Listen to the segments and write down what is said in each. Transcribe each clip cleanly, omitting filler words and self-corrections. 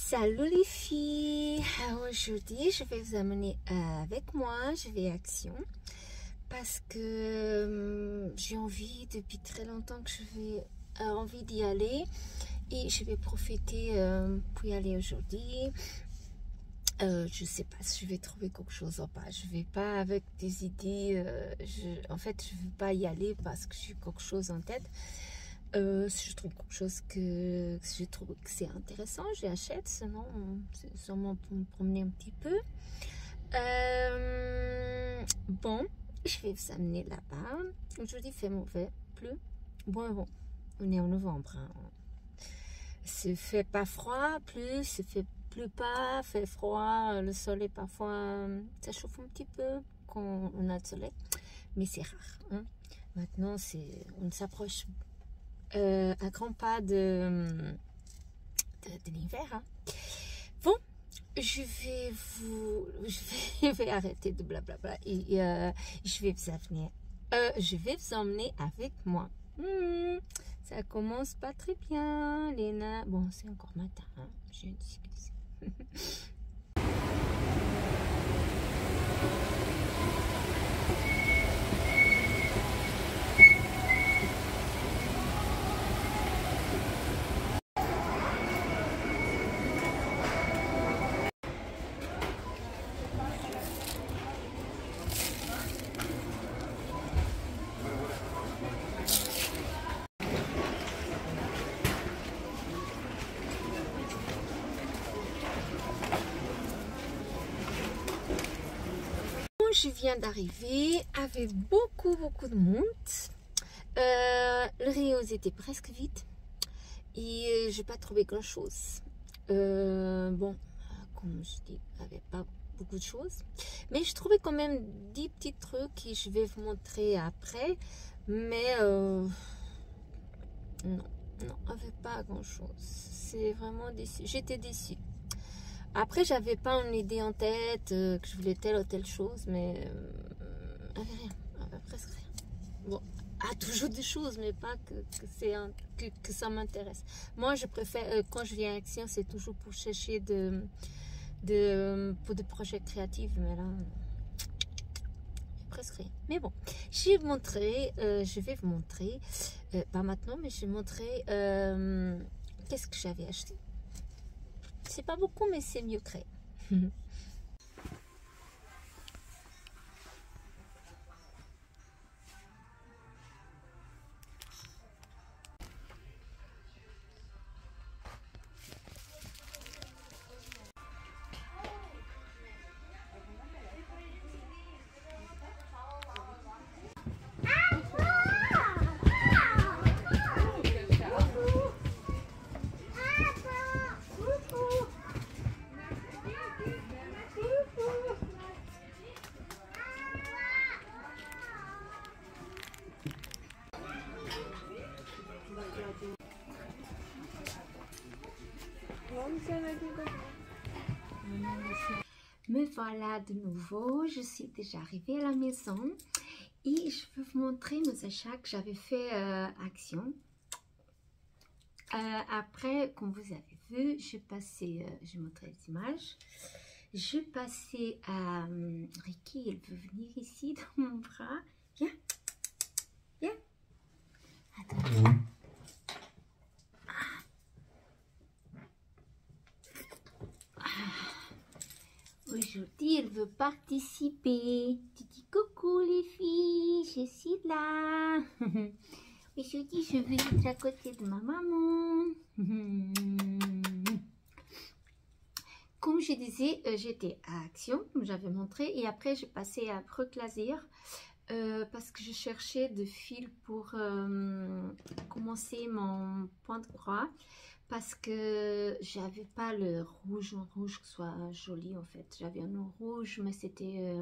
Salut les filles, aujourd'hui je vais vous amener avec moi, je vais à Action parce que j'ai envie depuis très longtemps que envie d'y aller et je vais profiter pour y aller aujourd'hui. Je sais pas si je vais trouver quelque chose ou pas, je vais pas avec des idées, en fait je veux pas y aller parce que j'ai quelque chose en tête. Si je trouve quelque chose que je trouve que c'est intéressant, j'achète, sinon c'est sûrement pour me promener un petit peu. Bon, je vais vous amener là-bas. Aujourd'hui il fait mauvais, pleut. Bon, on est en novembre, hein. Se fait pas froid, plus, se fait pleut pas, fait froid, le soleil parfois, ça chauffe un petit peu quand on a le soleil, mais c'est rare, hein. Maintenant, on s'approche à grands pas de l'hiver, hein. Bon, je vais arrêter de blablabla et je vais vous emmener avec moi. Ça commence pas très bien, Léna. Bon, c'est encore matin, hein. Je m'excuse. Je viens d'arriver avec beaucoup de monde. Le rayon était presque vide et j'ai pas trouvé grand chose. Bon, comme je dis, il n'y avait pas beaucoup de choses, mais je trouvais quand même 10 petits trucs que je vais vous montrer après, mais non, il n'y avait pas grand chose. C'est vraiment déçu, j'étais déçue. Après, j'avais pas une idée en tête que je voulais telle ou telle chose, mais avait rien, avait presque rien. Bon, toujours des choses, mais pas que ça m'intéresse. Moi, je préfère, quand je viens à Action, c'est toujours pour chercher pour des projets créatifs, mais là, presque rien. Mais bon, je vais vous montrer, pas maintenant, mais je vais vous montrer qu'est-ce que j'avais acheté. C'est pas beaucoup, mais c'est mieux créé. Me voilà de nouveau, je suis déjà arrivée à la maison et je vais vous montrer mes achats que j'avais fait à Action. Après, comme vous avez vu, je vais montrer les images. Je passais à Ricky, elle veut venir ici dans mon bras. Viens, viens. Attends. Aujourd'hui, elle veut participer. Tu dis coucou les filles, je suis là. Aujourd'hui, je veux être à côté de ma maman. Comme je disais, j'étais à Action, comme j'avais montré, et après, j'ai passé à Reclasir parce que je cherchais des fils pour commencer mon point de croix. Parce que j'avais pas le rouge en rouge qui soit joli en fait. J'avais un rouge, mais c'était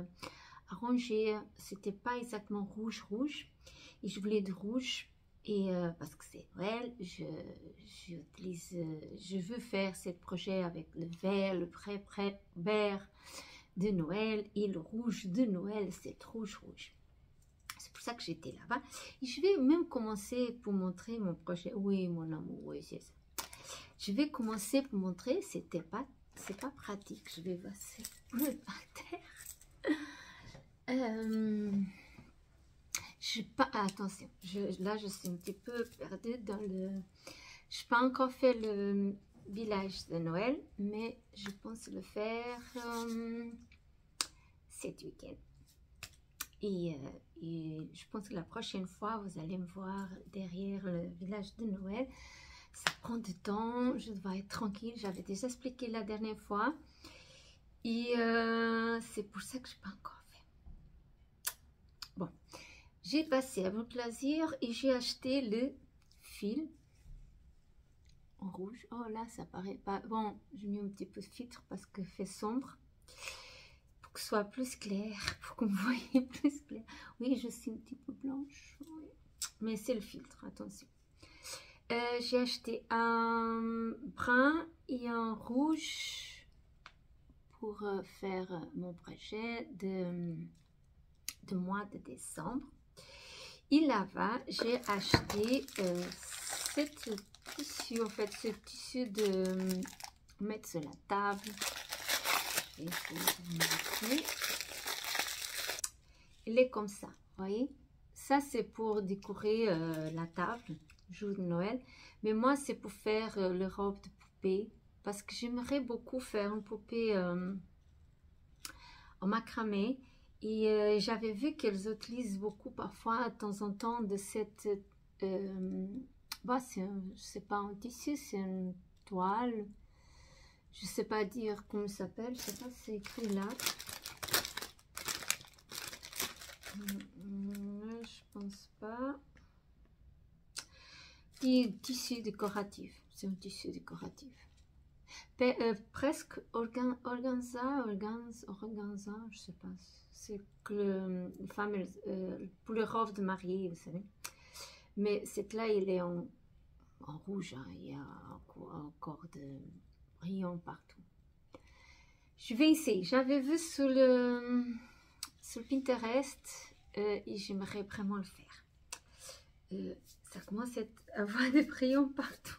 arrangé. C'était pas exactement rouge. Et je voulais du rouge. Et parce que c'est Noël, je veux faire ce projet avec le vert, le vert de Noël et le rouge de Noël, c'est rouge. C'est pour ça que j'étais là-bas. Et je vais même commencer pour montrer mon projet. Oui, mon amour, oui, c'est ça. Je vais commencer pour montrer, c'est pas pratique. Je vais passer par terre. Attention, là je suis un petit peu perdue dans le... Je n'ai pas encore fait le village de Noël, mais je pense le faire cet week-end. Et je pense que la prochaine fois, vous allez me voir derrière le village de Noël. Ça prend du temps, je dois être tranquille. J'avais déjà expliqué la dernière fois. Et c'est pour ça que je n'ai pas encore fait. Bon, j'ai passé à votre loisir et j'ai acheté le fil en rouge. Oh là, ça paraît pas... Bon, j'ai mis un petit peu de filtre parce que fait sombre. Pour que ce soit plus clair, pour que vous voyez plus clair. Oui, je suis un petit peu blanche. Oui. Mais c'est le filtre, attention. J'ai acheté un brun et un rouge pour faire mon projet de mois de décembre. Et là-bas, j'ai acheté cette tissu, en fait, ce tissu de mettre sur la table. Je vais essayer de vous montrer. Il est comme ça, vous voyez. Ça, c'est pour décorer la table, jour de Noël. Mais moi, c'est pour faire le robe de poupée. Parce que j'aimerais beaucoup faire une poupée en macramé. Et j'avais vu qu'elles utilisent beaucoup parfois, de temps en temps, de cette... bah, c'est pas un tissu, c'est une toile. Je sais pas dire comment ça s'appelle. Je sais pas si c'est écrit là. Je pense pas. Tissu décoratif. C'est un tissu décoratif. Presque organza, je sais pas. C'est que le fameux pour le robe de mariée, vous savez. Mais cette là, il est en rouge. Hein. Il y a encore de rayons partout. Je vais essayer. J'avais vu sur le Pinterest et j'aimerais vraiment le faire. Ça commence à avoir des rayons partout.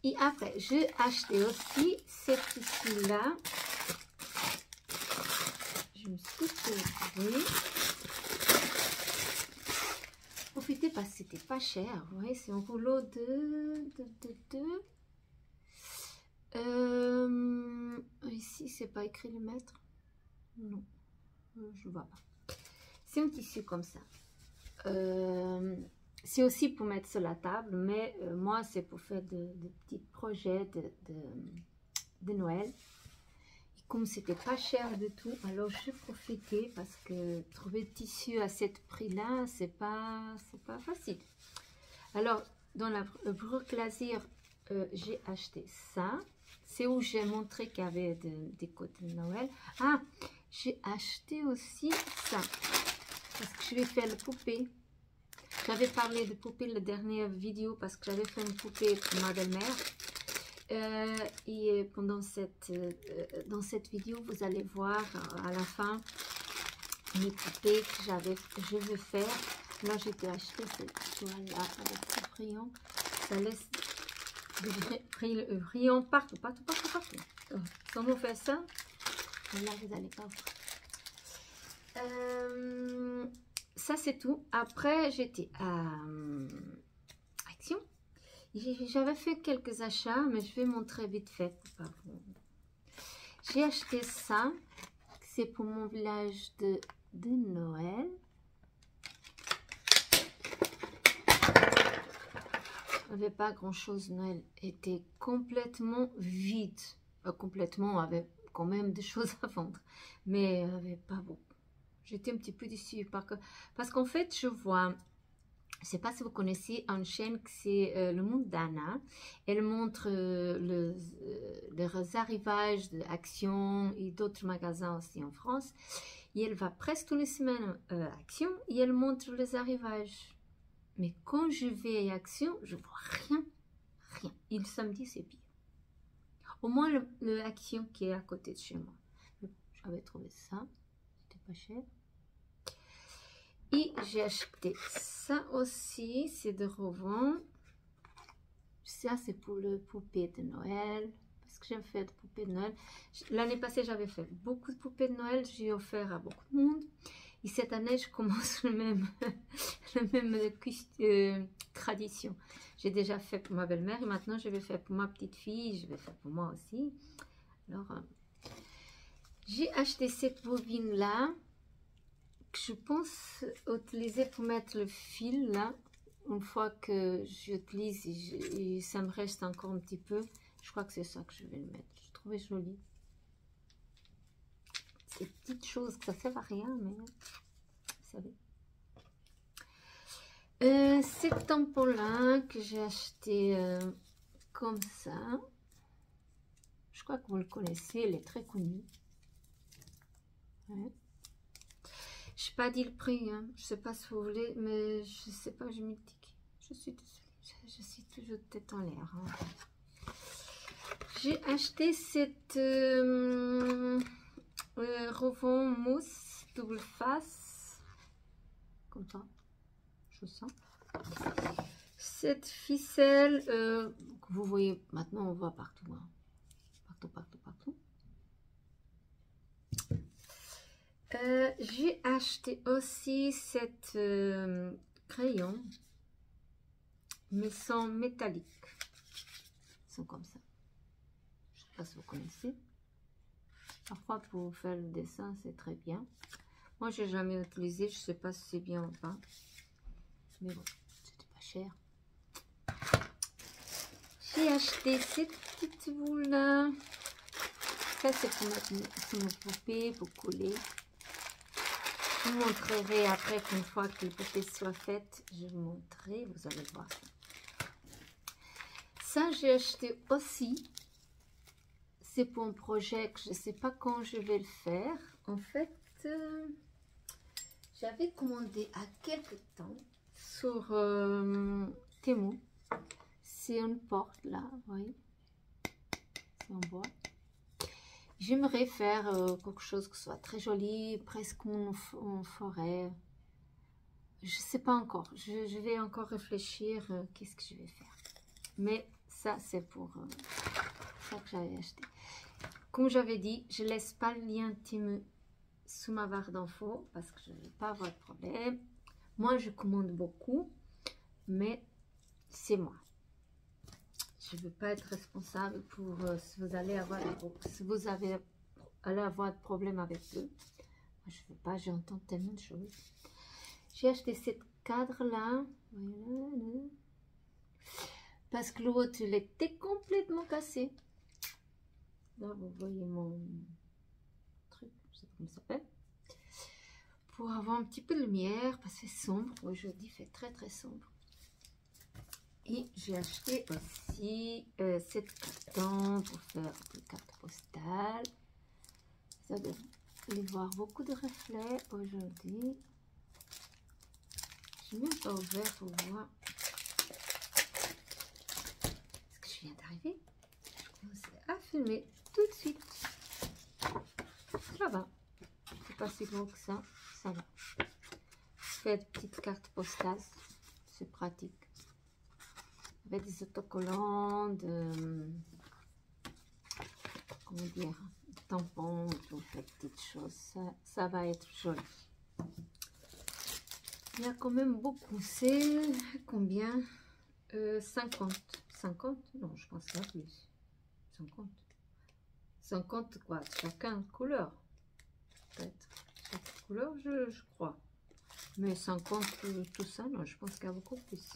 Et après, j'ai acheté aussi cette tissu-là. Je me suis trouvée. Profitez parce que c'était pas cher. Vous voyez, c'est un rouleau ici, c'est pas écrit le mètre. Non, je vois pas. C'est un tissu comme ça. C'est aussi pour mettre sur la table, mais moi, c'est pour faire de petits projets de Noël. Et comme c'était pas cher du tout, alors j'ai profité parce que trouver le tissu à ce prix-là, c'est pas facile. Alors, dans la Brugloisir, j'ai acheté ça. C'est où j'ai montré qu'il y avait des côtes de Noël. Ah, j'ai acheté aussi ça. Parce que je vais faire le poupée. J'avais parlé de poupée la dernière vidéo parce que j'avais fait une poupée pour ma belle-mère. Et pendant dans cette vidéo, vous allez voir à la fin mes poupées que je veux faire. Là, j'ai acheté cette toile-là avec ce crayon. Ça laisse des rayons partout. Quand vous faites ça, là, vous n'allez pas voir. Ça, c'est tout. Après, j'étais à Action. J'avais fait quelques achats, mais je vais montrer vite fait. J'ai acheté ça. C'est pour mon village de Noël. Il n'y avait pas grand-chose. Noël était complètement vide. Complètement, avait quand même des choses à vendre. Mais il n'y avait pas beaucoup. J'étais un petit peu déçue parce qu'en fait, je vois, je ne sais pas si vous connaissez une chaîne que c'est Le Monde d'Anna. Elle montre les arrivages d'Action et d'autres magasins aussi en France. Et elle va presque toutes les semaines à Action et elle montre les arrivages. Mais quand je vais à Action, je vois rien. Et le samedi, c'est pire. Au moins, le Action qui est à côté de chez moi. J'avais trouvé ça. C'était pas cher. Et j'ai acheté ça aussi, c'est de revente. Ça, c'est pour le poupée de Noël. Parce que j'aime faire des poupées de Noël. L'année passée, j'avais fait beaucoup de poupées de Noël. J'ai offert à beaucoup de monde. Et cette année, je commence le même tradition. J'ai déjà fait pour ma belle-mère et maintenant, je vais faire pour ma petite fille. Je vais faire pour moi aussi. Alors, j'ai acheté cette bobine-là que je pense utiliser pour mettre le fil là. Une fois que j'utilise et ça me reste encore un petit peu, je crois que c'est ça que je vais le mettre. Je trouvais joli. Ces petites choses que ça sert à rien, mais vous savez. Ces tampons-là que j'ai acheté comme ça. Je crois que vous le connaissez, il est très connu. Ouais. Je n'ai pas dit le prix, hein. Je ne sais pas si vous voulez, mais je ne sais pas, je me dis. Je suis toujours tête en l'air. Hein. J'ai acheté cette Revon mousse double face. Comme ça, je sens. Cette ficelle que vous voyez maintenant, on voit partout. Hein. Partout. J'ai acheté aussi cette crayon. Mais sans métallique. Ils sont comme ça. Je ne sais pas si vous connaissez. Parfois, pour faire le dessin, c'est très bien. Moi, j'ai jamais utilisé. Je ne sais pas si c'est bien ou pas. Mais bon, c'était pas cher. J'ai acheté cette petite boule-là. Ça, c'est pour mettre sur mon poupée, pour coller. Je vous montrerai après qu'une fois que les poupées soient faites, je vous montrerai. Vous allez voir ça. Ça, j'ai acheté aussi. C'est pour un projet que je ne sais pas quand je vais le faire. En fait, j'avais commandé à quelque temps sur Temu. C'est une porte là, vous voyez. C'est en bois. J'aimerais faire quelque chose qui soit très joli, presque en forêt. Je ne sais pas encore. Je vais encore réfléchir qu'est-ce que je vais faire. Mais ça, c'est pour ça que j'avais acheté. Comme j'avais dit, je ne laisse pas le lien Temu sous ma barre d'infos parce que je ne veux pas avoir de problème. Moi, je commande beaucoup, mais c'est moi. Je ne veux pas être responsable pour si vous allez avoir de problème avec eux. Moi, je ne veux pas, j'entends tellement de choses. J'ai acheté cette cadre-là. Voilà. Parce que l'autre, il était complètement cassé. Là, vous voyez mon truc, je sais pas comment ça s'appelle. Pour avoir un petit peu de lumière, parce que c'est sombre. Aujourd'hui, il fait très très sombre. Et j'ai acheté aussi cette carton pour faire des cartes postales. Vous allez voir beaucoup de reflets aujourd'hui. Je n'ai même pas ouvert pour voir. Est-ce que je viens d'arriver? Je commence à filmer tout de suite. Ça va. C'est pas si gros que ça. Ça va. Je fais des petites cartes postales. C'est pratique. Avec des autocollants, comment dire, tampons, tout fait petites choses. Ça va être joli. Il y a quand même beaucoup. C'est combien 50. 50? Non, je pense qu'il y a plus. 50. 50 quoi? Chacun couleur. Peut-être. Chaque couleur, je crois. Mais 50, tout ça, non, je pense qu'il y a beaucoup plus.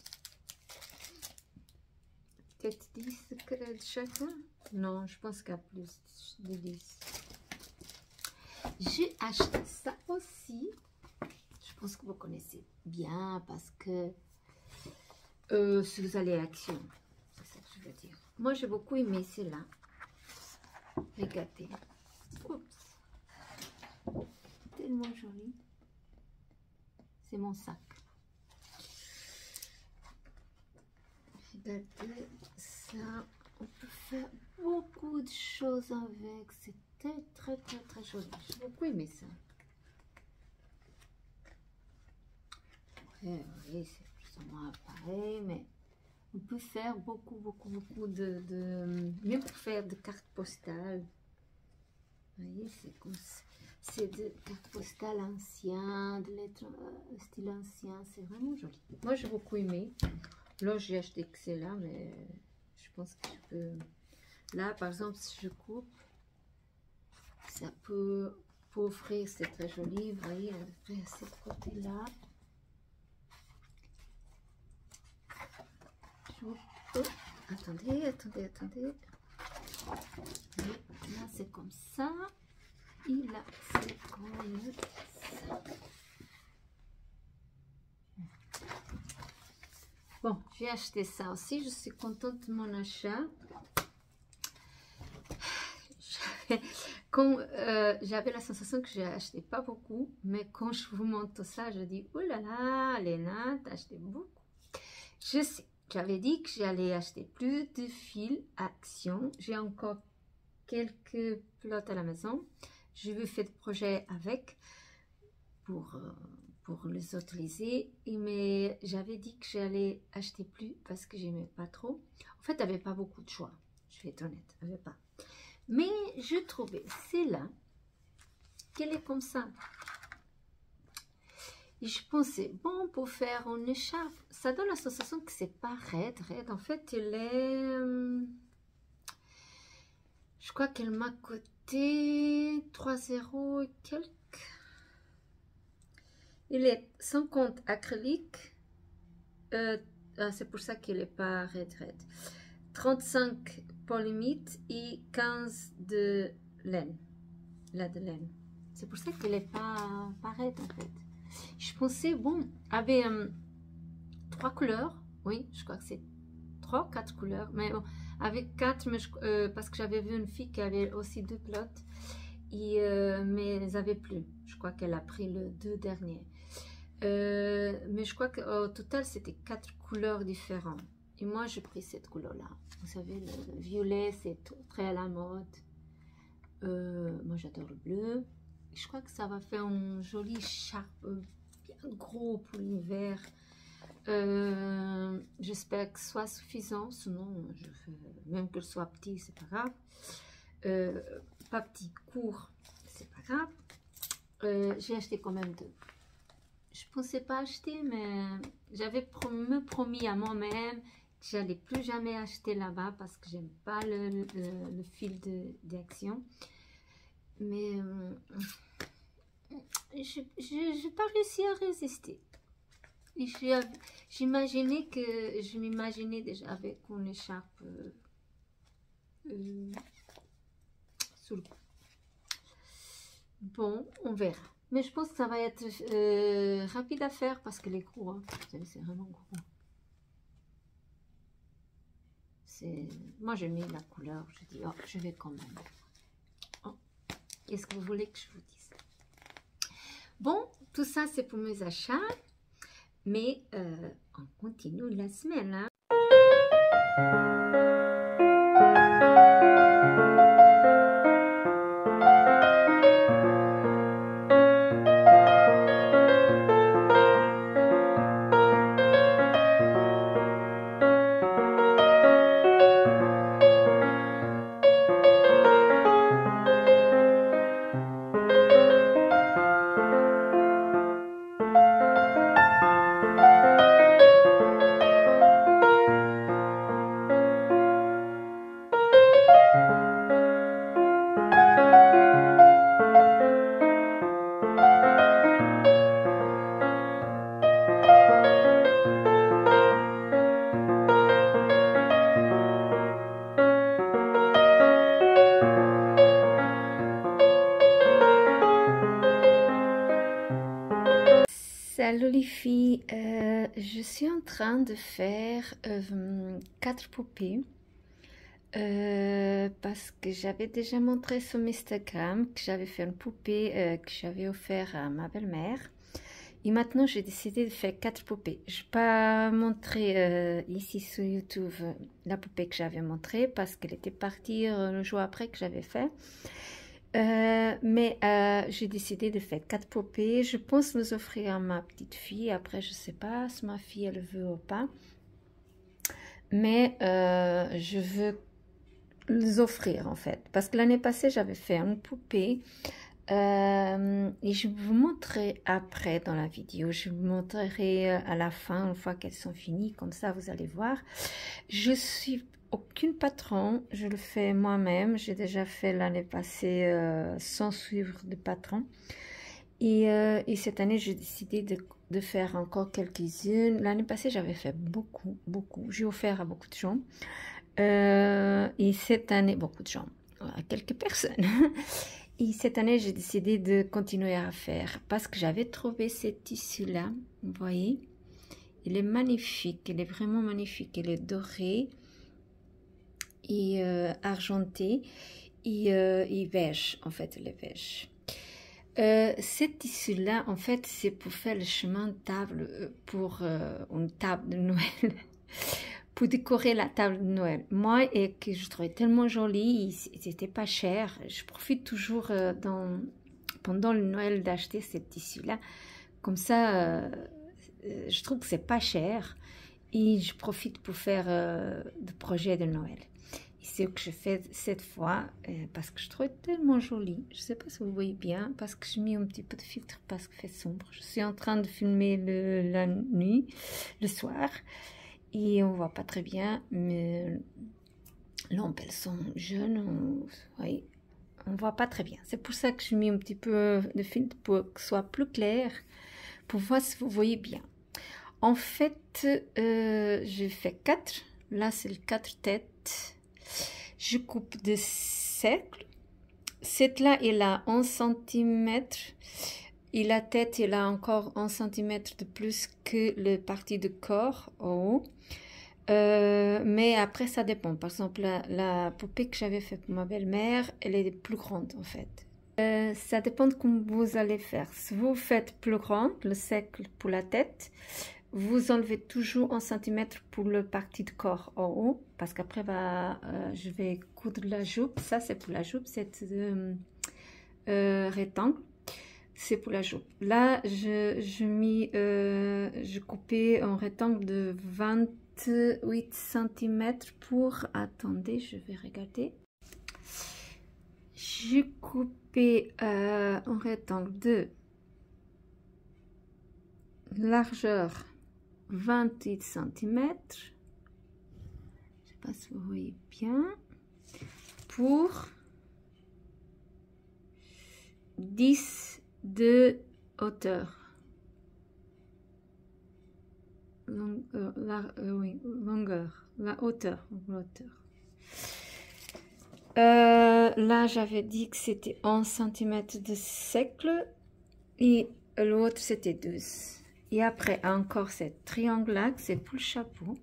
Peut-être 10 de chacun? Non, je pense qu'il y a plus de 10. J'ai acheté ça aussi. Je pense que vous connaissez bien parce que si vous allez à Action, c'est ça que je veux dire. Moi, j'ai beaucoup aimé celle-là. Regardez. Oups. Tellement joli. C'est mon sac. Regardez ça. On peut faire beaucoup de choses avec. C'est très joli. J'ai beaucoup aimé ça. Après, oui, c'est plus ou moins pareil, mais On peut faire beaucoup même pour faire des cartes postales. Vous voyez, c'est comme c'est des cartes postales anciennes, de lettres style ancien, c'est vraiment joli. Moi j'ai beaucoup aimé. Là j'ai acheté que c'est là, mais je pense que je peux. Là par exemple si je coupe, ça peut pour offrir, c'est très joli. Vous voyez, on fait ce côté-là. Oh, attendez. Là, c'est comme ça. Et là, c'est comme ça. Bon, j'ai acheté ça aussi. Je suis contente de mon achat. J'avais la sensation que j'ai acheté pas beaucoup, mais quand je vous montre tout ça, je dis oh là là, Léna, t'as acheté beaucoup. Je sais, j'avais dit que j'allais acheter plus de fils à action. J'ai encore quelques plots à la maison. Je veux faire des projets avec pour les utiliser, mais j'avais dit que j'allais acheter plus parce que j'aimais pas trop. En fait, il n'y avait pas beaucoup de choix, je vais être honnête, il n'y avait pas. Mais je trouvais celle-là, qu'elle est comme ça. Et je pensais, bon, pour faire une écharpe, ça donne la sensation que c'est pas raide. En fait, elle est... je crois qu'elle m'a coûté 3 € et quelques. Il est 50 acrylique. C'est pour ça qu'elle n'est pas raide. 35 polymite et 15 de laine. Là de laine. C'est pour ça qu'elle n'est pas raide en fait. Je pensais, bon, avec 3 couleurs. Oui, je crois que c'est 3 ou 4 couleurs. Mais bon, avec 4, mais parce que j'avais vu une fille qui avait aussi 2 plots. Mais elles n'avaient plus. Je crois qu'elle a pris le 2 derniers. Mais je crois qu'au total, c'était 4 couleurs différentes. Et moi, j'ai pris cette couleur-là. Vous savez, le violet, c'est très à la mode. Moi, j'adore le bleu. Je crois que ça va faire un joli écharpe bien gros pour l'hiver. J'espère que ce soit suffisant. Sinon, je fais, même que ce soit petit, c'est pas grave. Pas petit, court, c'est pas grave. J'ai acheté quand même 2. Je pensais pas acheter, mais j'avais promis à moi-même que j'allais plus jamais acheter là-bas parce que j'aime pas le fil d'action. Mais je n'ai pas réussi à résister. J'imaginais que je m'imaginais déjà avec une écharpe sous le cou. Bon, on verra. Mais je pense que ça va être rapide à faire parce que les gros, hein, vous savez, c'est vraiment gros. Moi, j'ai mis la couleur. Je dis, oh, je vais quand même. Oh, qu'est-ce que vous voulez que je vous dise? Bon, tout ça, c'est pour mes achats. Mais on continue la semaine. Hein. Salut les filles, je suis en train de faire 4 poupées parce que j'avais déjà montré sur Instagram que j'avais fait une poupée que j'avais offert à ma belle-mère et maintenant j'ai décidé de faire 4 poupées. Je ne vais pas montrer ici sur YouTube la poupée que j'avais montrée parce qu'elle était partie le jour après que j'avais fait. Mais j'ai décidé de faire 4 poupées. Je pense les offrir à ma petite fille. Après, je sais pas si ma fille elle veut ou pas. mais je veux les offrir en fait. Parce que l'année passée, j'avais fait une poupée et je vous montrerai après dans la vidéo. Je vous montrerai à la fin, une fois qu'elles sont finies, comme ça vous allez voir. Je suis aucune patron, je le fais moi-même. J'ai déjà fait l'année passée sans suivre de patron. Et cette année, j'ai décidé de faire encore quelques-unes. L'année passée, j'avais fait beaucoup. J'ai offert à beaucoup de gens. Et cette année, beaucoup de gens, à quelques personnes. Et cette année, j'ai décidé de continuer à faire parce que j'avais trouvé ce tissu-là. Vous voyez, il est magnifique, il est vraiment magnifique. Il est doré et argenté et beige, en fait, il est beige. Ce tissu-là, en fait, c'est pour faire le chemin de table pour une table de Noël. Pour décorer la table de Noël. Moi, et que je trouvais tellement joli, c'était pas cher. Je profite toujours pendant le Noël d'acheter ce tissu-là. Comme ça, je trouve que c'est pas cher. Et je profite pour faire des projets de Noël. Et c'est ce que je fais cette fois, parce que je trouve tellement joli. Je sais pas si vous voyez bien, parce que j'ai mis un petit peu de filtre parce qu'il fait sombre. Je suis en train de filmer la nuit, le soir. Et on voit pas très bien, mais lampes elles sont jeunes, oui, on voit pas très bien. C'est pour ça que j'ai mis un petit peu de filtre pour que ce soit plus clair, pour voir si vous voyez bien. En fait, j'ai fait 4. Là, c'est le 4 têtes. Je coupe de cercles. Cette là, il a 11 cm. Et la tête, elle a encore 1 cm de plus que le partie de corps en haut. Mais après, ça dépend. Par exemple, la poupée que j'avais faite pour ma belle-mère, elle est plus grande en fait. Ça dépend de comment vous allez faire. Si vous faites plus grande, le cercle pour la tête, vous enlevez toujours 1 cm pour le partie de corps en haut. Parce qu'après, je vais coudre la jupe. Ça, c'est pour la jupe, cette rectangle. C'est pour la jupe. Là, je coupais un rectangle de 28 cm pour... Attendez, je vais regarder. J'ai coupé un rectangle de largeur 28 cm. Je sais pas si vous voyez bien. Pour 10 de hauteur. Longueur, la hauteur. Là, j'avais dit que c'était 11 cm de cercle et l'autre c'était 12. Et après, encore cette triangle-là, c'est pour le chapeau.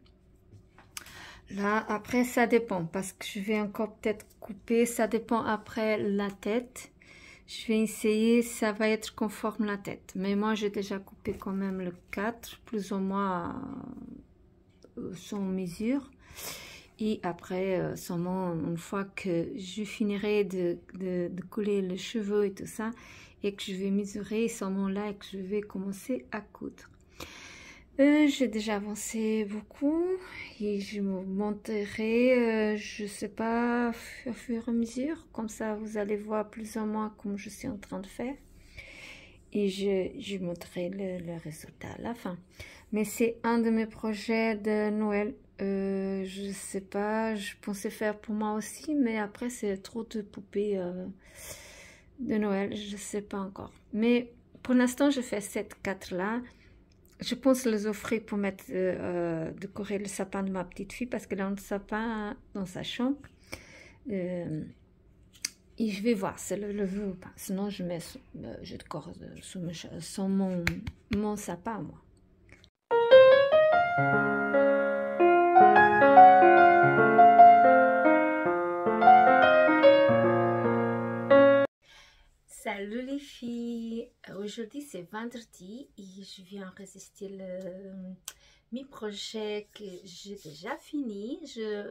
Là, après, ça dépend parce que je vais encore peut-être couper. Ça dépend après la tête. Je vais essayer, ça va être conforme la tête. Mais moi, j'ai déjà coupé quand même le 4, plus ou moins sans mesure. Et après, seulement une fois que je finirai de coller les cheveux et tout ça, et que je vais mesurer, seulement là, et que je vais commencer à coudre. J'ai déjà avancé beaucoup et je me montrerai, je sais pas, au fur et à mesure. Comme ça, vous allez voir plus ou moins comme je suis en train de faire. Et je montrerai le résultat à la fin. Mais c'est un de mes projets de Noël. Je sais pas, je pensais faire pour moi aussi, mais après, c'est trop de poupées de Noël. Je sais pas encore. Mais pour l'instant, je fais cette 4 là. Je pense les offrir pour mettre, décorer le sapin de ma petite fille parce qu'elle a un sapin dans sa chambre. Et je vais voir si elle le veut ou pas. Sinon, je décore sur mon sapin à moi. Salut les filles, aujourd'hui c'est vendredi et je viens enregistrer mes projets que j'ai déjà fini.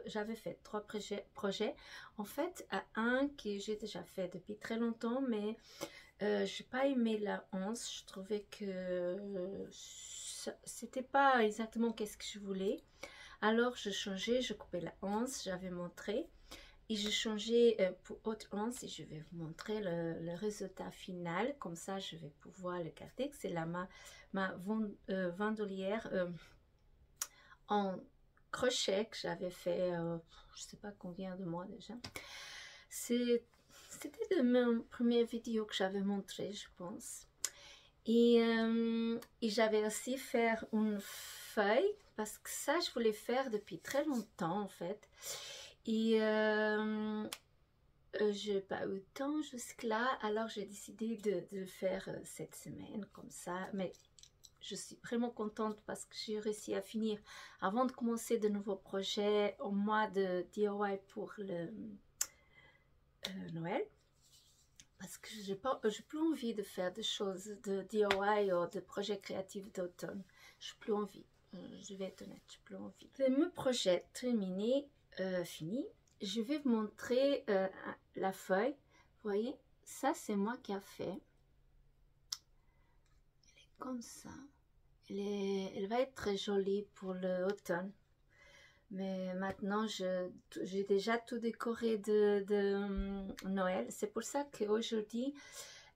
J'avais fait 3 projets. En fait, un que j'ai déjà fait depuis très longtemps, mais j'ai pas aimé la 11. Je trouvais que c'était pas exactement qu'est-ce que je voulais. Alors je changeais, je coupais la anse, j'avais montré. Et j'ai changé pour autre anse et je vais vous montrer le résultat final. Comme ça, je vais pouvoir le garder. C'est ma bandoulière en crochet que j'avais fait, je sais pas combien de mois déjà. C'était de mes premières vidéos que j'avais montré, je pense. Et j'avais aussi fait une feuille, parce que ça, je voulais faire depuis très longtemps, en fait. Et je n'ai pas eu le temps jusque-là, alors j'ai décidé de le faire cette semaine, comme ça. Mais je suis vraiment contente parce que j'ai réussi à finir avant de commencer de nouveaux projets au mois de DIY pour le Noël. Parce que j'ai plus envie de faire des choses de DIY ou de projets créatifs d'automne. Je n'ai plus envie. Je vais être honnête, je n'ai plus envie. Mes projets terminés, finis. Je vais vous montrer la feuille. Vous voyez, ça c'est moi qui a fait. Elle est comme ça. Elle va être très jolie pour l'automne. Mais maintenant, j'ai déjà tout décoré de Noël. C'est pour ça qu'aujourd'hui,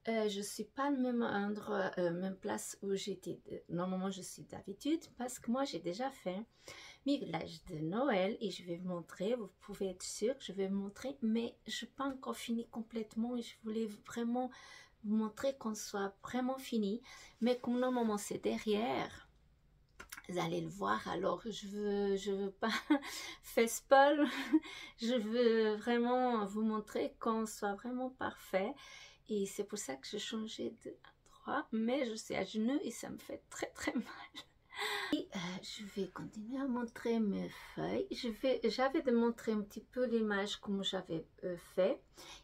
je ne suis pas au même endroit, même place où j'étais. Normalement, je suis d'habitude parce que moi, j'ai déjà fait mes villages de Noël et je vais vous montrer. Vous pouvez être sûr que je vais vous montrer, mais je n'ai pas encore fini complètement et je voulais vraiment vous montrer qu'on soit vraiment fini. Mais comme normalement, c'est derrière. Vous allez le voir, alors je veux pas faire spoil, je veux vraiment vous montrer qu'on soit vraiment parfait et c'est pour ça que j'ai changé d'endroit, mais je suis à genoux et ça me fait très mal. Et je vais continuer à montrer mes feuilles. J'avais de montrer un petit peu l'image comme j'avais fait.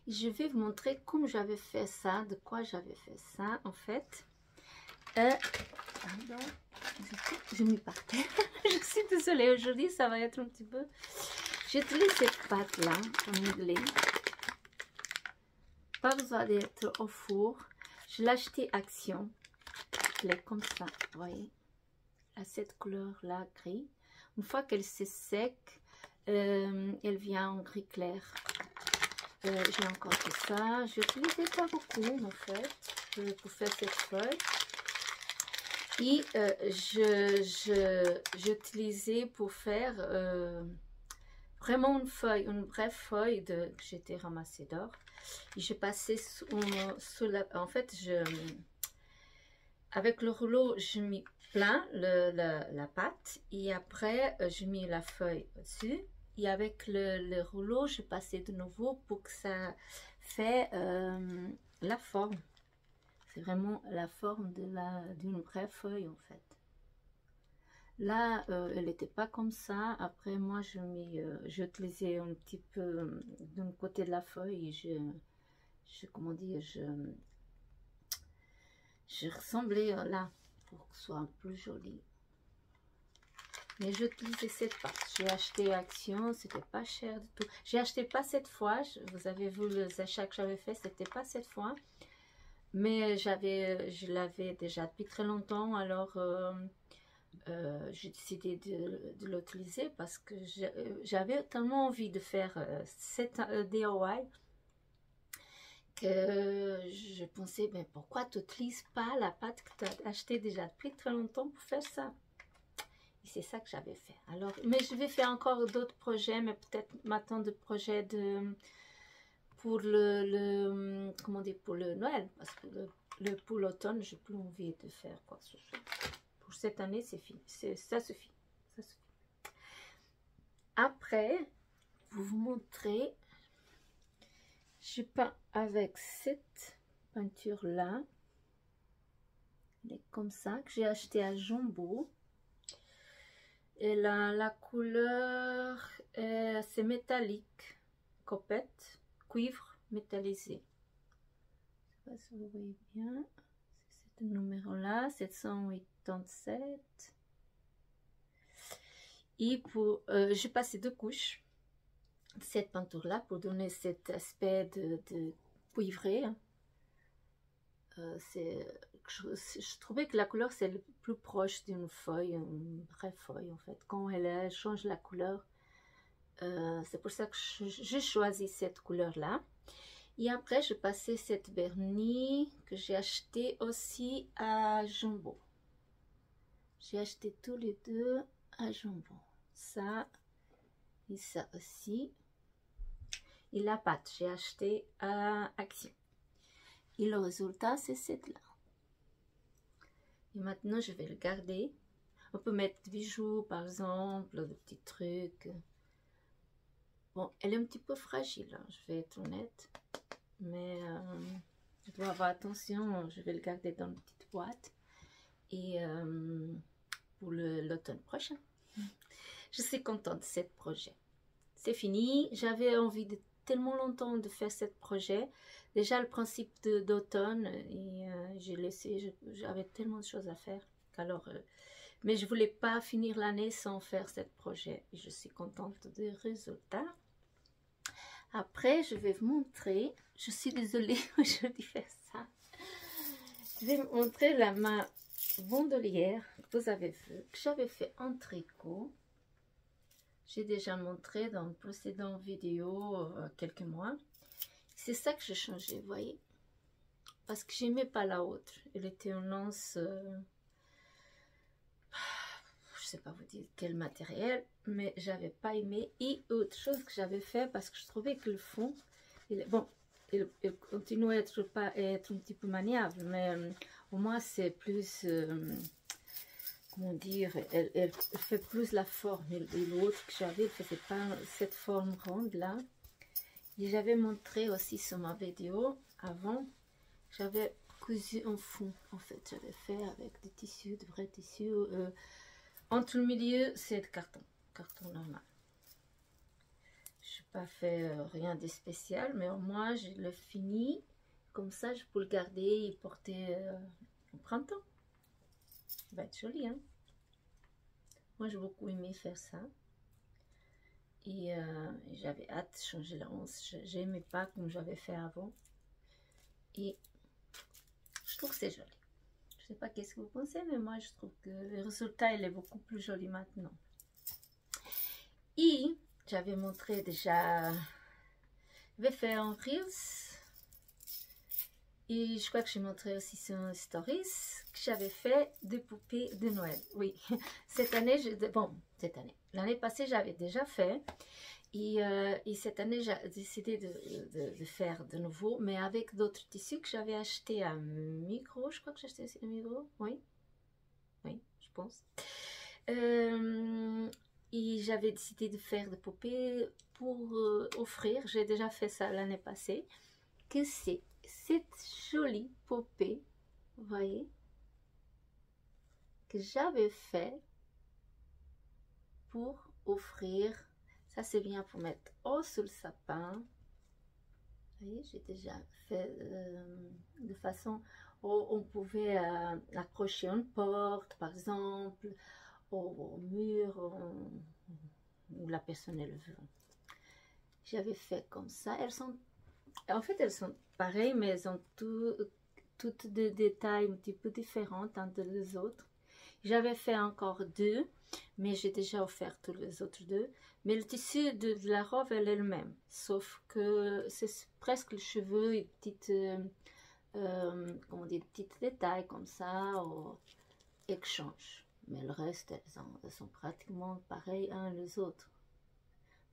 Et je vais vous montrer comment j'avais fait ça, de quoi j'avais fait ça en fait. Pardon, je m'y partais. Je suis désolée, aujourd'hui ça va être un petit peu. J'utilise cette pâte là pour modeler. Pas besoin d'être au four. Je l'ai acheté Action. Elle est comme ça, vous voyez. À cette couleur là, gris. Une fois qu'elle s'est sec, elle vient en gris clair. J'ai encore fait ça. Je n'utilisais pas beaucoup en fait pour faire cette feuille. Et j'utilisais pour faire vraiment une vraie feuille que j'étais ramassée d'or. Et je passais sous la... En fait, avec le rouleau, je mis plein la pâte. Et après, je mis la feuille au-dessus. Et avec le rouleau, je passais de nouveau pour que ça fait la forme. C'est vraiment la forme d'une vraie feuille en fait. Là, elle n'était pas comme ça. Après, moi, j'utilisais un petit peu d'un côté de la feuille et comment dire, je ressemblais là pour que ce soit plus joli. Mais j'utilisais cette pâte. J'ai acheté Action, c'était pas cher du tout. J'ai acheté pas cette fois. Vous avez vu les achats que j'avais fait, c'était pas cette fois. Mais je l'avais déjà depuis très longtemps, alors j'ai décidé de l'utiliser parce que j'avais tellement envie de faire cette DIY que je pensais, mais pourquoi tu n'utilises pas la pâte que tu as achetée déjà depuis très longtemps pour faire ça? Et c'est ça que j'avais fait. Alors, mais je vais faire encore d'autres projets, mais peut-être maintenant de projets pour comment dire, pour le Noël, parce que pour l'automne, j'ai plus envie de faire quoi que ce soit. Pour cette année, c'est fini. Ça suffit. Ça suffit. Après, vous montrer, je peins avec cette peinture là. Elle est comme ça, que j'ai acheté à Jumbo. Et la couleur, c'est métallique, copette, cuivre métallisé. Je ne sais pas si vous voyez bien. C'est ce numéro-là, 787. Et pour, j'ai passé 2 couches de cette peinture-là pour donner cet aspect de cuivré. je trouvais que la couleur c'est le plus proche d'une feuille, une vraie feuille en fait. Quand elle change la couleur, c'est pour ça que j'ai choisi cette couleur-là. Et après, je passais cette vernis que j'ai acheté aussi à Jumbo. J'ai acheté tous les deux à Jumbo. Ça et ça aussi. Et la pâte, j'ai acheté à Action. Et le résultat, c'est cette-là. Et maintenant, je vais le garder. On peut mettre des bijoux, par exemple, des petits trucs. Bon, elle est un petit peu fragile, hein, je vais être honnête. Mais je dois avoir attention, je vais le garder dans une petite boîte. Et pour l'automne prochain. Je suis contente de ce projet. C'est fini. J'avais envie de tellement longtemps de faire ce projet. Déjà le principe d'automne, et j'ai laissé, j'avais tellement de choses à faire. Alors, mais je voulais pas finir l'année sans faire ce projet. Et je suis contente des résultats. Après, je vais vous montrer. Je suis désolée aujourd'hui de faire ça. Je vais vous montrer ma bandolière que vous avez vu, que j'avais fait en tricot. J'ai déjà montré dans une précédente vidéo quelques mois. C'est ça que j'ai changé, vous voyez. Parce que j'aimais pas la autre. Elle était en lance, je sais pas vous dire quel matériel, mais j'avais pas aimé. Et autre chose que j'avais fait, parce que je trouvais que le fond, il continue à être un petit peu maniable, mais au moins c'est plus, comment dire, elle fait plus la forme. Et l'autre que j'avais, elle faisait pas cette forme ronde là. Et j'avais montré aussi sur ma vidéo avant, j'avais cousu en fond, en fait, j'avais fait avec des tissus, de vrais tissus. Entre le milieu, c'est de carton normal. Je n'ai pas fait rien de spécial, mais au moins je le finis. Comme ça, je peux le garder et porter au printemps. Ça va être joli, hein? Moi, j'ai beaucoup aimé faire ça. Et j'avais hâte de changer la hanche. J'aimais pas comme j'avais fait avant. Et je trouve que c'est joli. Je sais pas qu'est-ce que vous pensez, mais moi, je trouve que le résultat, il est beaucoup plus joli maintenant. Et j'avais montré déjà, je vais faire un Reels. Et je crois que j'ai montré aussi sur Stories que j'avais fait des poupées de Noël. Oui, cette année, l'année passée, j'avais déjà fait. Et cette année, j'ai décidé de faire de nouveau, mais avec d'autres tissus que j'avais acheté à Migros. Je crois que j'ai acheté aussi à Migros. Oui, je pense. Et j'avais décidé de faire des poupées pour offrir. J'ai déjà fait ça l'année passée. Que c'est cette jolie poupée, vous voyez, que j'avais fait pour offrir. Ça, c'est bien pour mettre sous le sapin. Vous voyez, j'ai déjà fait de façon où on pouvait accrocher une porte, par exemple, au mur, où la personne elle veut. J'avais fait comme ça. En fait, elles sont pareilles, mais elles ont toutes des détails un petit peu différents entre les autres. J'avais fait encore deux, mais j'ai déjà offert tous les autres deux. Mais le tissu de la robe, elle est le même. Sauf que c'est presque le cheveu et petites, comment dire, petits détails comme ça, et que change. Mais le reste, elles sont pratiquement pareilles un les autres.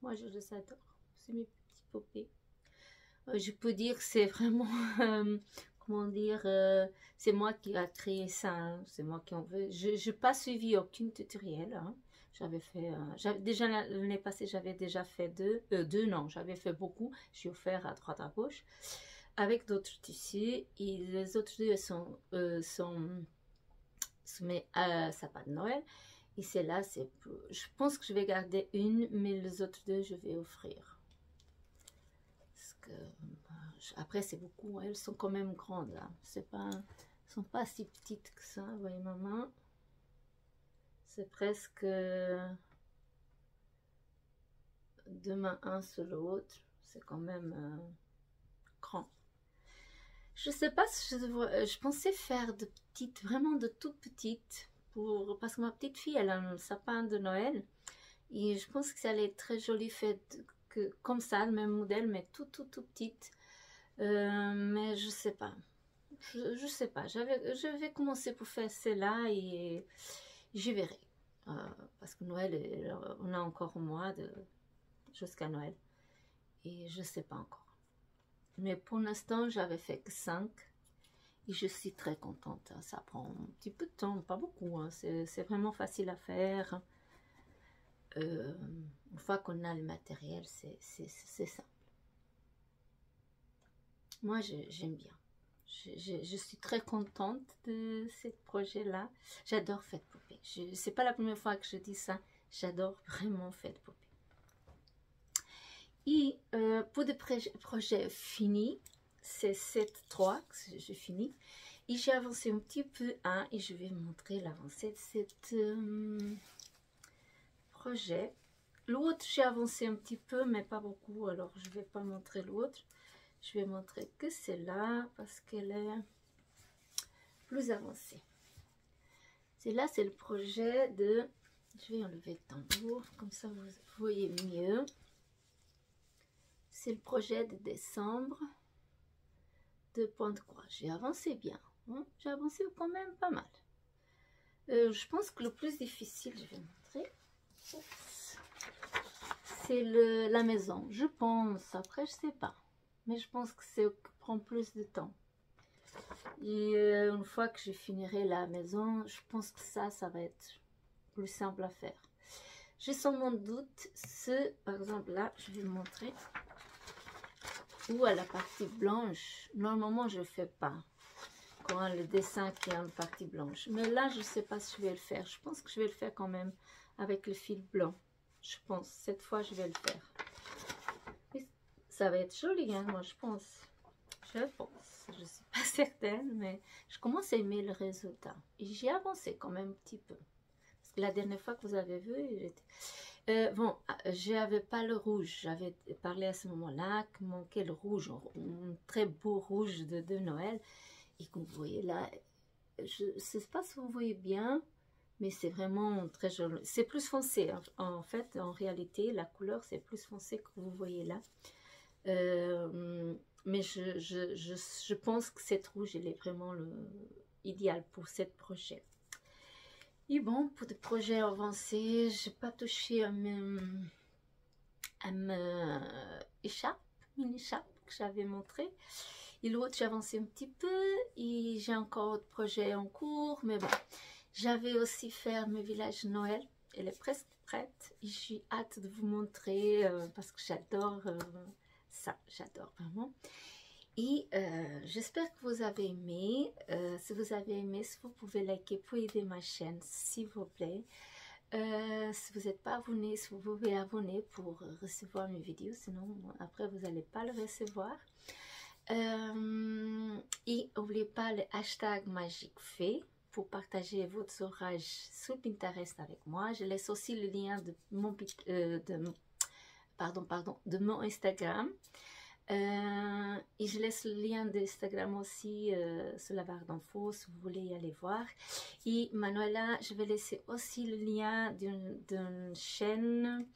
Moi, je les adore. C'est mes petites poupées. Je peux dire que c'est vraiment, comment dire, c'est moi qui a créé ça, hein. C'est moi qui en veux. Je n'ai pas suivi aucun tutoriel, hein. J'avais fait, déjà l'année passée, j'avais déjà fait non, j'avais fait beaucoup. J'ai offert à droite à gauche avec d'autres tissus et les autres deux sont sous mes sapins de Noël. Et celle-là, je pense que je vais garder une, mais les autres deux, je vais offrir. Après c'est beaucoup, elles sont quand même grandes là, elles sont pas si petites que ça, vous voyez ma main, c'est presque 2 mains un sur l'autre, c'est quand même grand. Je sais pas si je pensais faire de petites, vraiment de toutes petites, parce que ma petite fille, elle a un sapin de Noël. Et je pense que ça allait être très joli fait comme ça, le même modèle, mais tout petite. Mais je sais pas. Je sais pas. Je vais commencer pour faire celle-là et je verrai. Parce que Noël, on a encore un mois jusqu'à Noël. Et je sais pas encore. Mais pour l'instant, j'avais fait que 5. Et je suis très contente. Ça prend un petit peu de temps, pas beaucoup. Hein. C'est vraiment facile à faire. Une fois qu'on a le matériel, c'est simple. Moi, j'aime bien. Je suis très contente de ce projet-là. J'adore faire de poupées. C'est pas la première fois que je dis ça. J'adore vraiment faire de poupées. Et pour des projets finis, c'est 7-3 que j'ai fini. Et j'ai avancé un petit peu et je vais vous montrer l'avancée de cet projet. L'autre, j'ai avancé un petit peu, mais pas beaucoup, alors je vais pas montrer l'autre. Je vais montrer que celle-là, parce qu'elle est plus avancée. Celle-là, c'est le projet de... Je vais enlever le tambour, comme ça vous voyez mieux. C'est le projet de décembre de Pointe-Croix. J'ai avancé bien. Hein? J'ai avancé quand même pas mal. Je pense que le plus difficile, je vais montrer, c'est la maison. Je pense, après je sais pas. Mais je pense que c'est prend plus de temps. Et une fois que je finirai la maison, je pense que ça va être plus simple à faire. J'ai sans mon doute par exemple là, je vais vous montrer. Ou à la partie blanche, normalement je ne fais pas quand le dessin qui a une partie blanche. Mais là, je ne sais pas si je vais le faire. Je pense que je vais le faire quand même avec le fil blanc. Je pense, cette fois je vais le faire. Et ça va être joli, hein, moi je pense. Je ne suis pas certaine, mais je commence à aimer le résultat. Et j'ai avancé quand même un petit peu. Parce que la dernière fois que vous avez vu, bon, je n'avais pas le rouge. J'avais parlé à ce moment-là qu'il manquait le rouge, un très beau rouge de Noël. Et comme vous voyez là, je ne sais pas si vous voyez bien, mais c'est vraiment très joli. C'est plus foncé. En fait, en réalité, la couleur, c'est plus foncé que vous voyez là. Mais je pense que cette rouge, elle est vraiment idéal pour cette projet. Et bon, pour des projets avancés, je n'ai pas touché à une écharpe que j'avais montré. Et l'autre, j'ai avancé un petit peu et j'ai encore d'autres projets en cours. Mais bon, j'avais aussi fait mes villages de Noël. Elle est presque prête et j'ai hâte de vous montrer parce que j'adore ça. J'adore vraiment. Et j'espère que vous avez aimé. Si vous avez aimé, si vous pouvez liker pour aider ma chaîne, s'il vous plaît. Si vous n'êtes pas abonné, si vous pouvez abonner pour recevoir mes vidéos. Sinon, après, vous n'allez pas le recevoir. Et n'oubliez pas le hashtag MagiqueFée pour partager votre orage sur Pinterest avec moi. Je laisse aussi le lien de mon, de mon Instagram. Et je laisse le lien d'Instagram aussi sur la barre d'infos si vous voulez y aller voir. Et Manuela, je vais laisser aussi le lien d'une chaîne,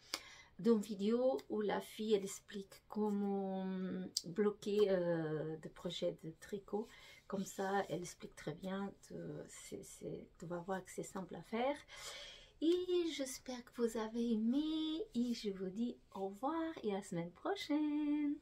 d'une vidéo où la fille elle explique comment bloquer des projets de tricot. Comme ça, elle explique très bien. Tu vas voir que c'est simple à faire. Et j'espère que vous avez aimé. Et je vous dis au revoir et à la semaine prochaine.